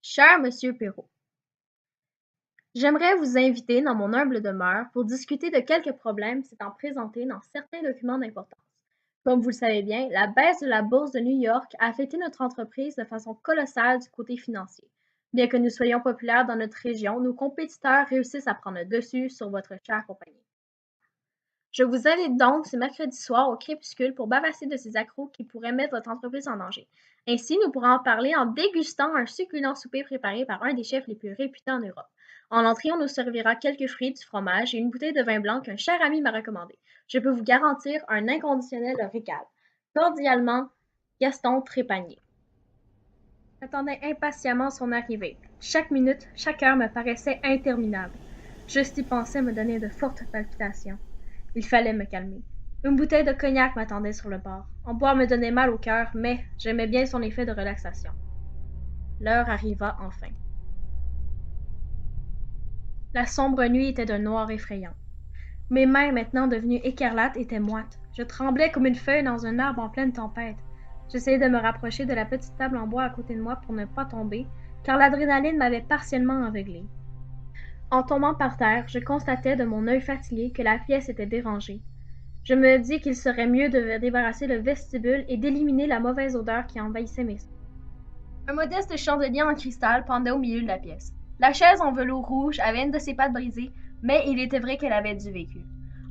Cher Monsieur Perrault, j'aimerais vous inviter dans mon humble demeure pour discuter de quelques problèmes s'étant présentés dans certains documents d'importance. Comme vous le savez bien, la baisse de la bourse de New York a affecté notre entreprise de façon colossale du côté financier. Bien que nous soyons populaires dans notre région, nos compétiteurs réussissent à prendre le dessus sur votre chère compagnie. Je vous invite donc ce mercredi soir au crépuscule pour bavasser de ces accros qui pourraient mettre votre entreprise en danger. Ainsi, nous pourrons en parler en dégustant un succulent souper préparé par un des chefs les plus réputés en Europe. En entrée, on nous servira quelques fruits, du fromage et une bouteille de vin blanc qu'un cher ami m'a recommandé. Je peux vous garantir un inconditionnel régal. Cordialement, Gaston Trépanier. J'attendais impatiemment son arrivée. Chaque minute, chaque heure me paraissait interminable. Juste y penser me donnait de fortes palpitations. Il fallait me calmer. Une bouteille de cognac m'attendait sur le bord. En boire me donnait mal au cœur, mais j'aimais bien son effet de relaxation. L'heure arriva enfin. La sombre nuit était d'un noir effrayant. Mes mains, maintenant devenues écarlates, étaient moites. Je tremblais comme une feuille dans un arbre en pleine tempête. J'essayais de me rapprocher de la petite table en bois à côté de moi pour ne pas tomber, car l'adrénaline m'avait partiellement aveuglée. En tombant par terre, je constatais de mon œil fatigué que la pièce était dérangée. Je me dis qu'il serait mieux de débarrasser le vestibule et d'éliminer la mauvaise odeur qui envahissait mes sens. Un modeste chandelier en cristal pendait au milieu de la pièce. La chaise en velours rouge avait une de ses pattes brisées, mais il était vrai qu'elle avait du vécu.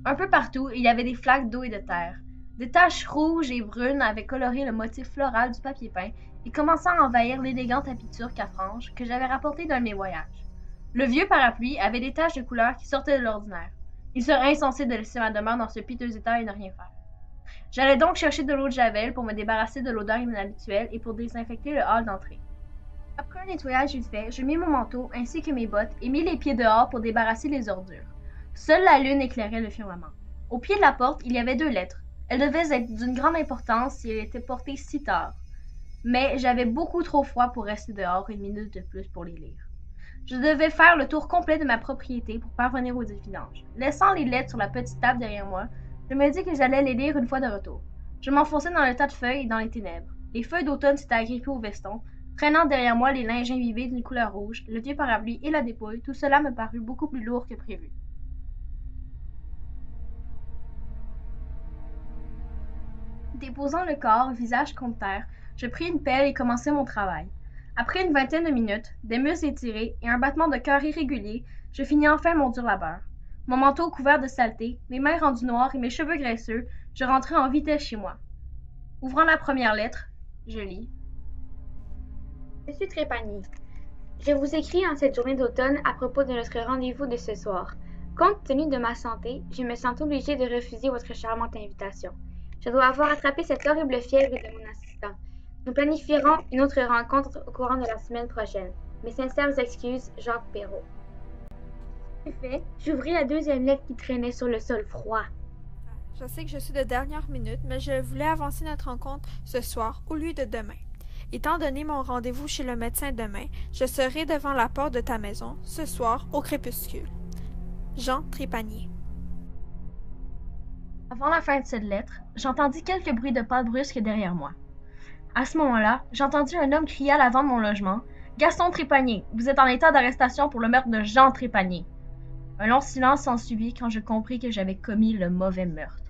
Un peu partout, il y avait des flaques d'eau et de terre. Des taches rouges et brunes avaient coloré le motif floral du papier peint et commençaient à envahir l'élégant tapis turc à franges que j'avais rapporté d'un de mes voyages. Le vieux parapluie avait des taches de couleur qui sortaient de l'ordinaire. Il serait insensé de laisser ma demeure dans ce piteux état et ne rien faire. J'allais donc chercher de l'eau de javel pour me débarrasser de l'odeur inhabituelle et pour désinfecter le hall d'entrée. Après un nettoyage vite fait, je mis mon manteau ainsi que mes bottes et mis les pieds dehors pour débarrasser les ordures. Seule la lune éclairait le firmament. Au pied de la porte, il y avait 2 lettres. Elles devaient être d'une grande importance si elles étaient portées si tard. Mais j'avais beaucoup trop froid pour rester dehors une minute de plus pour les lire. Je devais faire le tour complet de ma propriété pour parvenir aux vidanges. Laissant les lettres sur la petite table derrière moi, je me dis que j'allais les lire une fois de retour. Je m'enfonçais dans le tas de feuilles et dans les ténèbres. Les feuilles d'automne s'étaient agrippées au veston, traînant derrière moi les linges imbibés d'une couleur rouge, le vieux parapluie et la dépouille. Tout cela me parut beaucoup plus lourd que prévu. Déposant le corps, visage contre terre, je pris une pelle et commençai mon travail. Après une vingtaine de minutes, des muscles étirés et un battement de cœur irrégulier, je finis enfin mon dur labeur. Mon manteau couvert de saleté, mes mains rendues noires et mes cheveux graisseux, je rentrai en vitesse chez moi. Ouvrant la première lettre, je lis. Monsieur Trépanier, je vous écris en cette journée d'automne à propos de notre rendez-vous de ce soir. Compte tenu de ma santé, je me sens obligée de refuser votre charmante invitation. Je dois avoir attrapé cette horrible fièvre de mon assistant. Nous planifierons une autre rencontre au courant de la semaine prochaine. Mes sincères excuses, Jacques Perrault. En effet, j'ouvris la deuxième lettre qui traînait sur le sol froid. Je sais que je suis de dernière minute, mais je voulais avancer notre rencontre ce soir au lieu de demain. Étant donné mon rendez-vous chez le médecin demain, je serai devant la porte de ta maison ce soir au crépuscule. Jean Trépanier. Avant la fin de cette lettre, j'entendis quelques bruits de pas brusques derrière moi. À ce moment-là, j'entendis un homme crier à l'avant de mon logement. « Gaston Trépanier, vous êtes en état d'arrestation pour le meurtre de Jean Trépanier. » Un long silence s'ensuivit quand je compris que j'avais commis le mauvais meurtre.